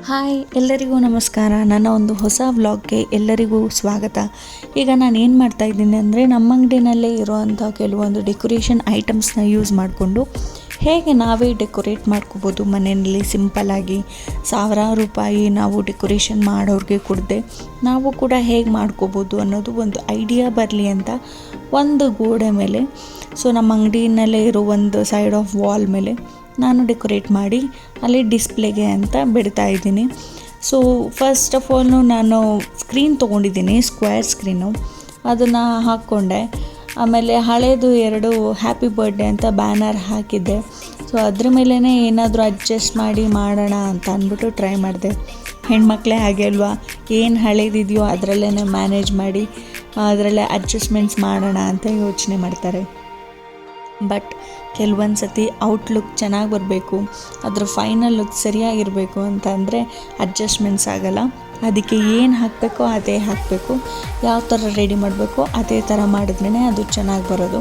Hi ಎಲ್ಲರಿಗೂ ನಮಸ್ಕಾರ. ನನ್ನ ಒಂದು ಹೊಸ ವ್ಲಾಗ್ಗೆ ಎಲ್ಲರಿಗೂ ಸ್ವಾಗತ. ಈಗ ನಾನು ಏನು ಮಾಡ್ತಾಯಿದ್ದೀನಿ ಅಂದರೆ ನಮ್ಮ ಅಂಗಡಿನಲ್ಲೇ ಇರೋವಂಥ ಕೆಲವೊಂದು ಡೆಕೋರೇಷನ್ ಐಟಮ್ಸ್ನ ಯೂಸ್ ಮಾಡಿಕೊಂಡು ಹೇಗೆ ನಾವೇ ಡೆಕೋರೇಟ್ ಮಾಡ್ಕೋಬೋದು ಮನೆಯಲ್ಲಿ ಸಿಂಪಲ್ಲಾಗಿ ಸಾವಿರಾರು ರೂಪಾಯಿ ನಾವು ಡೆಕೋರೇಷನ್ ಮಾಡೋರಿಗೆ ಕೊಡದೆ ನಾವು ಕೂಡ ಹೇಗೆ ಮಾಡ್ಕೋಬೋದು ಅನ್ನೋದು ಒಂದು ಐಡಿಯಾ ಬರಲಿ ಅಂತ ಒಂದು ಗೋಡೆ ಮೇಲೆ ನಮ್ಮ ಅಂಗಡಿನಲ್ಲೇ ಇರೋ ಒಂದು ಸೈಡ್ ಆಫ್ ವಾಲ್ ಮೇಲೆ ನಾನು ಡೆಕೋರೇಟ್ ಮಾಡಿ ಅಲ್ಲಿ ಡಿಸ್ಪ್ಲೇಗೆ ಅಂತ ಬಿಡ್ತಾ ಇದ್ದೀನಿ. ಫಸ್ಟ್ ಆಫ್ ಆಲ್ ನಾನು ಸ್ಕ್ರೀನ್ ತೊಗೊಂಡಿದ್ದೀನಿ, ಸ್ಕ್ವೇರ್ ಸ್ಕ್ರೀನು, ಅದನ್ನು ಹಾಕ್ಕೊಂಡೆ. ಆಮೇಲೆ ಹಳೇದು 2 ಹ್ಯಾಪಿ ಬರ್ಡೇ ಅಂತ ಬ್ಯಾನರ್ ಹಾಕಿದ್ದೆ. ಅದ್ರ ಮೇಲೇ ಏನಾದರೂ ಅಡ್ಜಸ್ಟ್ ಮಾಡಿ ಮಾಡೋಣ ಅಂತ ಅಂದ್ಬಿಟ್ಟು ಟ್ರೈ ಮಾಡಿದೆ. ಹೆಣ್ಮಕ್ಳೇ ಹಾಗೆ ಅಲ್ವಾ, ಏನು ಹಳೇದಿದೆಯೋ ಅದರಲ್ಲೇ ಮ್ಯಾನೇಜ್ ಮಾಡಿ ಅದರಲ್ಲೇ ಅಡ್ಜಸ್ಟ್ಮೆಂಟ್ಸ್ ಮಾಡೋಣ ಅಂತ ಯೋಚನೆ ಮಾಡ್ತಾರೆ. ಬಟ್ ಕೆಲವೊಂದು ಸತಿ ಔಟ್ಲುಕ್ ಚೆನ್ನಾಗಿ ಬರಬೇಕು, ಅದರ ಫೈನಲ್ ಲುಕ್ ಸರಿಯಾಗಿರಬೇಕು ಅಂತ ಅಂದರೆ ಅಡ್ಜಸ್ಟ್ಮೆಂಟ್ಸ್ ಆಗೋಲ್ಲ. ಅದಕ್ಕೆ ಏನು ಹಾಕಬೇಕೋ ಅದೇ ಹಾಕಬೇಕು, ಯಾವ ಥರ ರೆಡಿ ಮಾಡಬೇಕೋ ಅದೇ ಥರ ಮಾಡಿದ್ರೇ ಅದು ಚೆನ್ನಾಗಿ ಬರೋದು.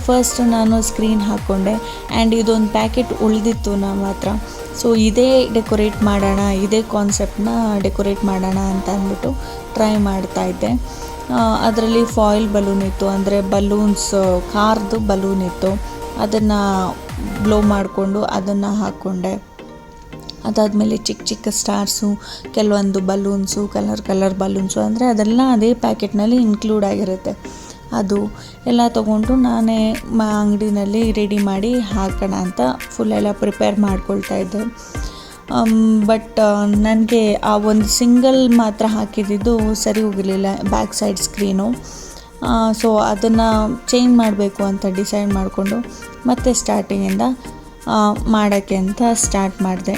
ಫಸ್ಟ್ ನಾನು ಸ್ಕ್ರೀನ್ ಹಾಕ್ಕೊಂಡೆ ಆ್ಯಂಡ್ ಇದೊಂದು ಪ್ಯಾಕೆಟ್ ಉಳಿದಿತ್ತು ನಮ್ಮ ಹತ್ರ. ಇದೇ ಡೆಕೋರೇಟ್ ಮಾಡೋಣ, ಇದೇ ಕಾನ್ಸೆಪ್ಟನ್ನ ಡೆಕೋರೇಟ್ ಮಾಡೋಣ ಅಂತ ಅಂದ್ಬಿಟ್ಟು ಟ್ರೈ ಮಾಡ್ತಾಯಿದ್ದೆ. ಅದರಲ್ಲಿ ಫಾಯಿಲ್ ಬಲೂನ್ ಇತ್ತು, ಅಂದರೆ ಬಲೂನ್ಸ್ ಕಾರ್ದು ಬಲೂನ್ ಇತ್ತು, ಅದನ್ನು ಬ್ಲೋ ಮಾಡಿಕೊಂಡು ಅದನ್ನು ಹಾಕ್ಕೊಂಡೆ. ಅದಾದಮೇಲೆ ಚಿಕ್ಕ ಚಿಕ್ಕ ಸ್ಟಾರ್ಸು, ಕೆಲವೊಂದು ಬಲೂನ್ಸು, ಕಲರ್ ಬಲೂನ್ಸು, ಅಂದರೆ ಅದೆಲ್ಲ ಅದೇ ಪ್ಯಾಕೆಟ್ನಲ್ಲಿ ಇನ್ಕ್ಲೂಡ್ ಆಗಿರುತ್ತೆ. ಅದು ಎಲ್ಲ ತೊಗೊಂಡು ನಾನೇ ಅಂಗಡಿನಲ್ಲಿ ರೆಡಿ ಮಾಡಿ ಹಾಕೋಣ ಅಂತ ಫುಲ್ಲೆಲ್ಲ ಪ್ರಿಪೇರ್ ಮಾಡ್ಕೊಳ್ತಾ ಇದ್ದೆ. ಬಟ್ ನನಗೆ ಆ ಒಂದು ಸಿಂಗಲ್ ಮಾತ್ರ ಹಾಕಿದ್ದು ಸರಿ ಹೋಗಲಿಲ್ಲ, ಬ್ಯಾಕ್ ಸೈಡ್ ಸ್ಕ್ರೀನು. ಅದನ್ನು ಚೇಂಜ್ ಮಾಡಬೇಕು ಅಂತ ಡಿಸೈಡ್ ಮಾಡಿಕೊಂಡು ಮತ್ತೆ ಸ್ಟಾರ್ಟಿಂಗಿಂದ ಮಾಡೋಕ್ಕೆ ಅಂತ ಸ್ಟಾರ್ಟ್ ಮಾಡಿದೆ.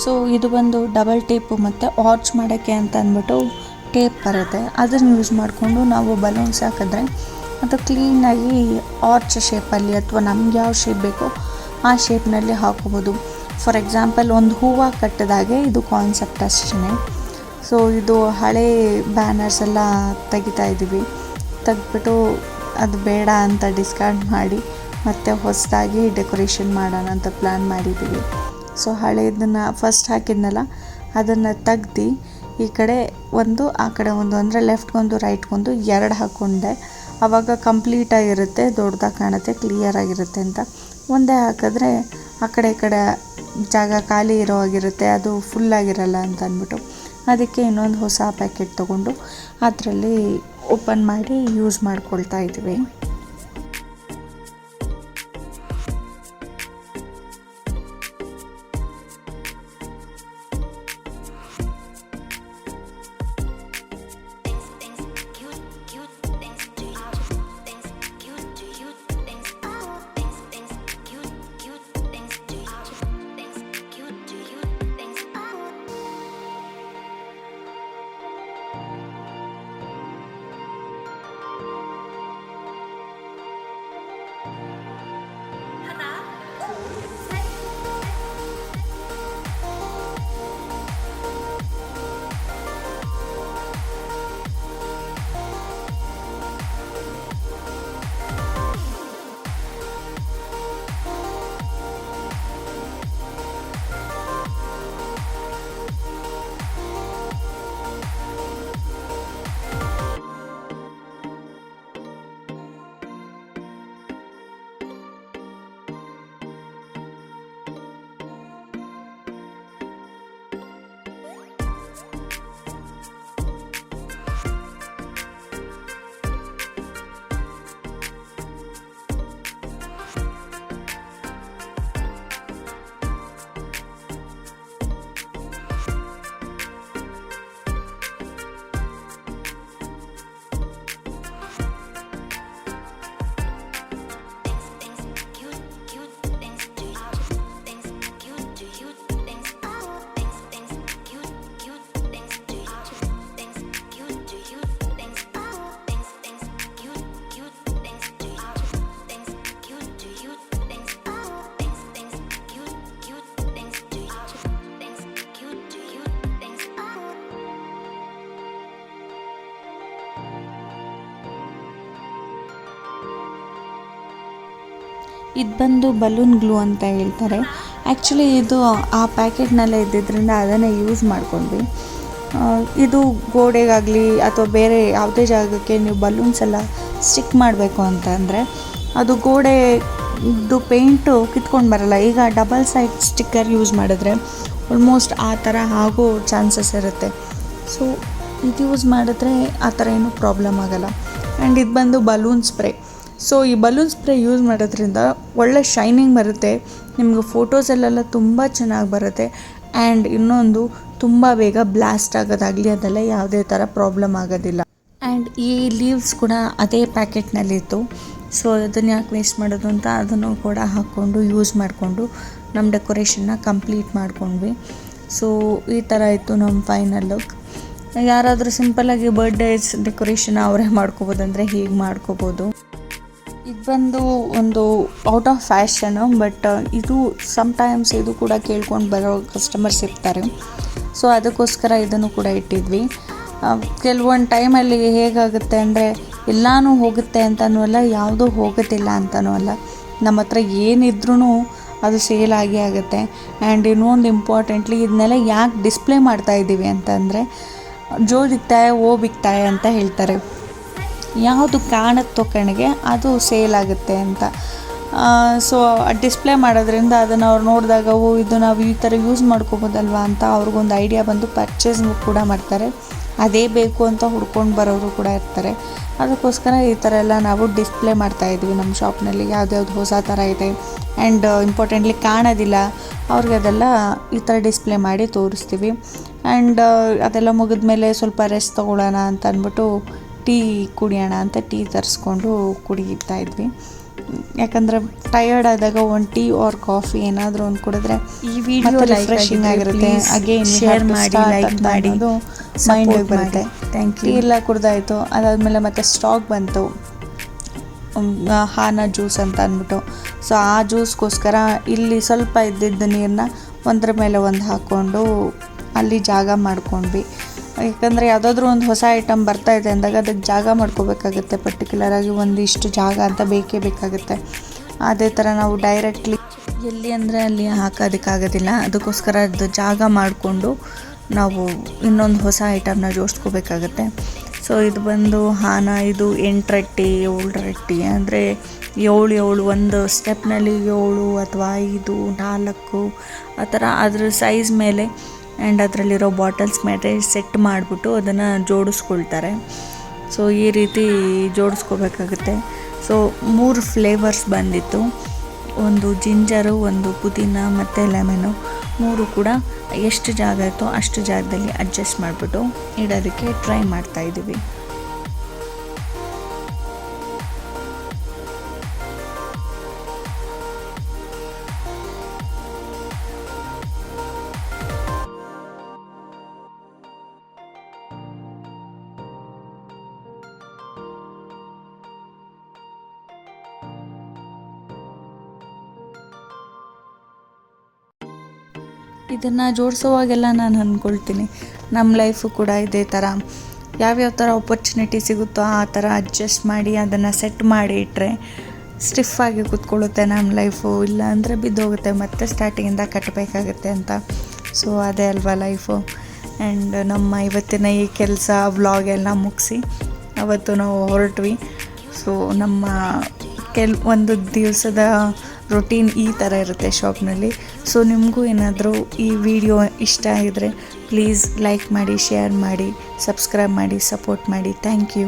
ಸೊ ಇದು ಬಂದು ಡಬಲ್ ಟೇಪು ಮತ್ತು ಆರ್ಚ್ ಮಾಡೋಕ್ಕೆ ಅಂತ ಅಂದ್ಬಿಟ್ಟು ಟೇಪ್ ಬರುತ್ತೆ, ಅದನ್ನು ಯೂಸ್ ಮಾಡಿಕೊಂಡು ನಾವು ಬಲೂನ್ಸ್ ಹಾಕಿದ್ರೆ ಅದು ಕ್ಲೀನಾಗಿ ಆರ್ಚ್ ಶೇಪಲ್ಲಿ ಅಥವಾ ನಮ್ಗೆ ಯಾವ ಶೇಪ್ ಬೇಕೋ ಆ ಶೇಪ್ನಲ್ಲಿ ಹಾಕೋಬೋದು. ಫಾರ್ ಎಕ್ಸಾಂಪಲ್ ಒಂದು ಹೂವು ಕಟ್ಟಿದಾಗೆ ಇದು ಕಾನ್ಸೆಪ್ಟ್ ಅಷ್ಟೇ. ಸೊ ಇದು ಹಳೆ ಬ್ಯಾನರ್ಸ್ ಎಲ್ಲ ತೆಗಿತಾ ಇದ್ದೀವಿ, ತೆಗೆದ್ಬಿಟ್ಟು ಅದು ಬೇಡ ಅಂತ ಡಿಸ್ಕಾರ್ಡ್ ಮಾಡಿ ಮತ್ತು ಹೊಸದಾಗಿ ಡೆಕೋರೇಷನ್ ಮಾಡೋಣ ಅಂತ ಪ್ಲ್ಯಾನ್ ಮಾಡಿದ್ದೀವಿ. ಸೊ ಹಳೆಯದನ್ನು ಫಸ್ಟ್ ಹಾಕಿದ್ನಲ್ಲ ಅದನ್ನು ತೆಗ್ದು ಈ ಕಡೆ ಒಂದು ಆ ಕಡೆ ಒಂದು ಅಂದರೆ ಲೆಫ್ಟ್ಗೊಂದು ರೈಟ್ಗೊಂದು 2 ಹಾಕ್ಕೊಂಡೆ. ಆವಾಗ ಕಂಪ್ಲೀಟಾಗಿರುತ್ತೆ, ದೊಡ್ಡದಾಗಿ ಕಾಣುತ್ತೆ, ಕ್ಲಿಯರಾಗಿರುತ್ತೆ ಅಂತ. ಒಂದೇ ಹಾಕಿದ್ರೆ ಆ ಕಡೆ ಈ ಕಡೆ ಜಾಗ ಖಾಲಿ ಇರೋ ಆಗಿರುತ್ತೆ, ಅದು ಫುಲ್ಲಾಗಿರಲ್ಲ ಅಂತ ಅಂದ್ಬಿಟ್ಟು ಅದಕ್ಕೆ ಇನ್ನೊಂದು ಹೊಸ ಪ್ಯಾಕೆಟ್ ತೊಗೊಂಡು ಅದರಲ್ಲಿ ಓಪನ್ ಮಾಡಿ ಯೂಸ್ ಮಾಡ್ಕೊಳ್ತಾ ಇದ್ದೀವಿ. ಇದು ಬಂದು ಬಲೂನ್ ಗ್ಲೂ ಅಂತ ಹೇಳ್ತಾರೆ. ಆ್ಯಕ್ಚುಲಿ ಇದು ಆ ಪ್ಯಾಕೆಟ್ನಲ್ಲೇ ಇದ್ದಿದ್ದರಿಂದ ಅದನ್ನೇ ಯೂಸ್ ಮಾಡ್ಕೊಂಡ್ವಿ. ಇದು ಗೋಡೆಗಾಗಲಿ ಅಥವಾ ಬೇರೆ ಯಾವುದೇ ಜಾಗಕ್ಕೆ ನೀವು ಬಲೂನ್ಸ್ ಎಲ್ಲ ಸ್ಟಿಕ್ ಮಾಡಬೇಕು ಅಂತ ಅಂದರೆ ಅದು ಗೋಡೆದು ಪೇಂಟು ಕಿತ್ಕೊಂಡು ಬರಲ್ಲ. ಈಗ ಡಬಲ್ ಸೈಡ್ ಸ್ಟಿಕ್ಕರ್ ಯೂಸ್ ಮಾಡಿದ್ರೆ ಆಲ್ಮೋಸ್ಟ್ ಆ ಥರ ಆಗೋ ಚಾನ್ಸಸ್ ಇರುತ್ತೆ. ಸೊ ಇದು ಯೂಸ್ ಮಾಡಿದ್ರೆ ಆ ಥರ ಏನೂ ಪ್ರಾಬ್ಲಮ್ ಆಗೋಲ್ಲ. ಆ್ಯಂಡ್ ಇದು ಬಂದು ಬಲೂನ್ ಸ್ಪ್ರೇ. ಸೊ ಈ ಬಲೂನ್ ಸ್ಪ್ರೇ ಯೂಸ್ ಮಾಡೋದ್ರಿಂದ ಒಳ್ಳೆ ಶೈನಿಂಗ್ ಬರುತ್ತೆ, ನಿಮಗೆ ಫೋಟೋಸಲ್ಲೆಲ್ಲ ತುಂಬ ಚೆನ್ನಾಗಿ ಬರುತ್ತೆ. ಆ್ಯಂಡ್ ಇನ್ನೊಂದು ತುಂಬ ಬೇಗ ಬ್ಲಾಸ್ಟ್ ಆಗೋದಾಗಲಿ ಅದೆಲ್ಲ ಯಾವುದೇ ಥರ ಪ್ರಾಬ್ಲಮ್ ಆಗೋದಿಲ್ಲ. ಆ್ಯಂಡ್ ಈ ಲೀವ್ಸ್ ಕೂಡ ಅದೇ ಪ್ಯಾಕೆಟ್ನಲ್ಲಿತ್ತು. ಸೊ ಅದನ್ನು ಯಾಕೆ ವೇಸ್ಟ್ ಮಾಡೋದು ಅಂತ ಅದನ್ನು ಕೂಡ ಹಾಕ್ಕೊಂಡು ಯೂಸ್ ಮಾಡಿಕೊಂಡು ನಮ್ಮ ಡೆಕೋರೇಷನ್ನ ಕಂಪ್ಲೀಟ್ ಮಾಡ್ಕೊಂಡ್ವಿ. ಸೊ ಈ ಥರ ಇತ್ತು ನಮ್ಮ ಫೈನಲ್ ಲುಕ್. ಯಾರಾದರೂ ಸಿಂಪಲ್ಲಾಗಿ ಬರ್ಡೇಸ್ ಡೆಕೋರೇಷನ್ ಅವರೇ ಮಾಡ್ಕೋಬೋದಂದರೆ ಹೀಗೆ ಮಾಡ್ಕೋಬೋದು. ಇದು ಬಂದು ಒಂದು ಔಟ್ ಆಫ್ ಫ್ಯಾಷನು, ಬಟ್ ಇದು ಸಮ್ಟೈಮ್ಸ್ ಇದು ಕೂಡ ಕೇಳ್ಕೊಂಡು ಬರೋ ಕಸ್ಟಮರ್ಸ್ ಇರ್ತಾರೆ. ಸೊ ಅದಕ್ಕೋಸ್ಕರ ಇದನ್ನು ಕೂಡ ಇಟ್ಟಿದ್ವಿ. ಕೆಲವೊಂದು ಟೈಮಲ್ಲಿ ಹೇಗಾಗುತ್ತೆ ಅಂದರೆ ಎಲ್ಲನೂ ಹೋಗುತ್ತೆ ಅಂತನೂ ಅಲ್ಲ, ಯಾವುದೂ ಹೋಗೋದಿಲ್ಲ ಅಂತನೂ ಅಲ್ಲ. ನಮ್ಮ ಹತ್ರ ಏನಿದ್ರೂ ಅದು ಸೇಲ್ ಆಗೇ ಆಗುತ್ತೆ. ಆ್ಯಂಡ್ ಇನ್ನೊಂದು ಇಂಪಾರ್ಟೆಂಟ್ಲಿ ಇದನ್ನೆಲ್ಲ ಯಾಕೆ ಡಿಸ್ಪ್ಲೇ ಮಾಡ್ತಾಯಿದ್ದೀವಿ ಅಂತಂದರೆ ಜೋ ದಿಕ್ತಾಯ ಓ ಬಿಕ್ತಾಯ ಅಂತ ಹೇಳ್ತಾರೆ. ಯಾವುದು ಕಾಣುತ್ತೋ ಕಣ್ಣಿಗೆ ಅದು ಸೇಲ್ ಆಗುತ್ತೆ ಅಂತ. ಸೊ ಡಿಸ್ಪ್ಲೇ ಮಾಡೋದ್ರಿಂದ ಅದನ್ನು ಅವ್ರು ನೋಡಿದಾಗ ಇದು ನಾವು ಈ ಥರ ಯೂಸ್ ಮಾಡ್ಕೋಬೋದಲ್ವಾ ಅಂತ ಅವ್ರಿಗೊಂದು ಐಡಿಯಾ ಬಂದು ಪರ್ಚೇಸ್ ಕೂಡ ಮಾಡ್ತಾರೆ. ಅದೇ ಬೇಕು ಅಂತ ಹುಡ್ಕೊಂಡು ಬರೋರು ಕೂಡ ಇರ್ತಾರೆ. ಅದಕ್ಕೋಸ್ಕರ ಈ ಥರ ಎಲ್ಲ ನಾವು ಡಿಸ್ಪ್ಲೇ ಮಾಡ್ತಾಯಿದ್ವಿ ನಮ್ಮ ಶಾಪ್ನಲ್ಲಿ. ಯಾವ್ದ್ಯಾವ್ದು ಹೊಸ ಥರ ಇದೆ ಆ್ಯಂಡ್ ಇಂಪಾರ್ಟೆಂಟ್ಲಿ ಕಾಣೋದಿಲ್ಲ ಅವ್ರಿಗೆ ಅದೆಲ್ಲ ಈ ಥರ ಡಿಸ್ಪ್ಲೇ ಮಾಡಿ ತೋರಿಸ್ತೀವಿ. ಆ್ಯಂಡ್ ಅದೆಲ್ಲ ಮುಗಿದ್ಮೇಲೆ ಸ್ವಲ್ಪ ರೆಸ್ಟ್ ತೊಗೊಳ್ಳೋಣ ಅಂತ ಅಂದ್ಬಿಟ್ಟು ಟೀ ಕುಡಿಯೋಣ ಅಂತ ಟೀ ತರಿಸ್ಕೊಂಡು ಕುಡಿತಾ ಇದ್ವಿ. ಯಾಕಂದರೆ ಟಯರ್ಡ್ ಆದಾಗ ಒಂದು ಟೀ ಆರ್ ಕಾಫಿ ಏನಾದರೂ ಒಂದು ಕುಡಿದ್ರೆ ಈ ವಿಡಿಯೋ ರಿಫ್ರೆಶಿಂಗ್ ಆಗಿರುತ್ತೆ. ಅಗೇನ್ ಶೇರ್ ಮಾಡಿ, ಲೈಕ್ ಮಾಡಿ, ಮೈಂಡಿಗೆ ಬರುತ್ತೆ. Thank tea you. ಎಲ್ಲ ಕುಡ್ದಾಯಿತು. ಅದಾದಮೇಲೆ ಮತ್ತೆ ಸ್ಟಾಕ್ ಬಂತು ಹಾನ ಜ್ಯೂಸ್ ಅಂತ ಅಂದ್ಬಿಟ್ಟು. ಸೊ ಆ ಜ್ಯೂಸ್ಗೋಸ್ಕರ ಇಲ್ಲಿ ಸ್ವಲ್ಪ ಇದ್ದಿದ್ದ ನೀರನ್ನ ಒಂದ್ರ ಮೇಲೆ ಒಂದು ಹಾಕ್ಕೊಂಡು ಅಲ್ಲಿ ಜಾಗ ಮಾಡ್ಕೊಂಡ್ವಿ. ಯಾಕಂದರೆ ಯಾವುದಾದ್ರೂ ಒಂದು ಹೊಸ ಐಟಮ್ ಬರ್ತಾಯಿದೆ ಅಂದಾಗ ಅದಕ್ಕೆ ಜಾಗ ಮಾಡ್ಕೋಬೇಕಾಗುತ್ತೆ. ಪರ್ಟಿಕ್ಯುಲರಾಗಿ ಒಂದಿಷ್ಟು ಜಾಗ ಅಂತ ಬೇಕೇ ಬೇಕಾಗುತ್ತೆ. ಅದೇ ಥರ ನಾವು ಡೈರೆಕ್ಟ್ಲಿ ಎಲ್ಲಿ ಅಂದರೆ ಅಲ್ಲಿ ಹಾಕೋದಕ್ಕಾಗೋದಿಲ್ಲ. ಅದಕ್ಕೋಸ್ಕರ ಅದು ಜಾಗ ಮಾಡಿಕೊಂಡು ನಾವು ಇನ್ನೊಂದು ಹೊಸ ಐಟಮ್ನ ಜೋಡಿಸ್ಕೋಬೇಕಾಗತ್ತೆ. ಸೊ ಇದು ಬಂದು ಹಾನ, ಇದು 8 ರೊಟ್ಟಿ 7 ರೊಟ್ಟಿ ಅಂದರೆ 7 ಒಂದು ಸ್ಟೆಪ್ನಲ್ಲಿ 7 ಅಥವಾ 5 4 ಆ ಥರ ಅದ್ರ ಸೈಜ್ ಮೇಲೆ ಆ್ಯಂಡ್ ಅದರಲ್ಲಿರೋ ಬಾಟಲ್ಸ್ ಮೇಲೆ ಸೆಟ್ ಮಾಡಿಬಿಟ್ಟು ಅದನ್ನು ಜೋಡಿಸ್ಕೊಳ್ತಾರೆ. ಸೊ ಈ ರೀತಿ ಜೋಡಿಸ್ಕೋಬೇಕಾಗುತ್ತೆ. ಸೊ 3 ಫ್ಲೇವರ್ಸ್ ಬಂದಿತ್ತು. ಒಂದು ಜಿಂಜರು, ಒಂದು ಪುದೀನ ಮತ್ತು ಲೆಮನು. 3 ಕೂಡ ಎಷ್ಟು ಜಾಗ ಇತ್ತೋ ಅಷ್ಟು ಜಾಗದಲ್ಲಿ ಅಡ್ಜಸ್ಟ್ ಮಾಡಿಬಿಟ್ಟು ಇಡೋದಕ್ಕೆ ಟ್ರೈ ಮಾಡ್ತಾಯಿದ್ದೀವಿ. ಇದನ್ನು ಜೋಡಿಸೋವಾಗೆಲ್ಲ ನಾನು ಅಂದ್ಕೊಳ್ತೀನಿ, ನಮ್ಮ ಲೈಫು ಕೂಡ ಇದೇ ಥರ ಯಾವ್ಯಾವ ಥರ ಆಪರ್ಚುನಿಟಿ ಸಿಗುತ್ತೋ ಆ ಥರ ಅಡ್ಜಸ್ಟ್ ಮಾಡಿ ಅದನ್ನು ಸೆಟ್ ಮಾಡಿ ಇಟ್ಟರೆ ಸ್ಟಿಫಾಗಿ ಕೂತ್ಕೊಳ್ಳುತ್ತೆ ನಮ್ಮ ಲೈಫು. ಇಲ್ಲ ಅಂದರೆ ಬಿದ್ದೋಗುತ್ತೆ, ಮತ್ತೆ ಸ್ಟಾರ್ಟಿಂಗಿಂದ ಕಟ್ಟಬೇಕಾಗತ್ತೆ ಅಂತ. ಸೊ ಅದೇ ಅಲ್ವಾ ಲೈಫು. ಆ್ಯಂಡ್ ನಮ್ಮ ಇವತ್ತಿನ ಈ ಕೆಲಸ ವ್ಲಾಗ್ ಎಲ್ಲ ಮುಗಿಸಿ ಅವತ್ತು ನಾವು ಹೊರಟ್ವಿ. ಸೊ ನಮ್ಮ ಒಂದು ದಿವಸದ ರೊಟೀನ್ ಈ ಥರ ಇರುತ್ತೆ ಶಾಪ್ನಲ್ಲಿ. ಸೊ ನಿಮಗೂ ಏನಾದರೂ ಈ ವಿಡಿಯೋ ಇಷ್ಟ ಆಗಿದರೆ ಪ್ಲೀಸ್ ಲೈಕ್ ಮಾಡಿ, ಶೇರ್ ಮಾಡಿ, ಸಬ್ಸ್ಕ್ರೈಬ್ ಮಾಡಿ, ಸಪೋರ್ಟ್ ಮಾಡಿ. Thank you.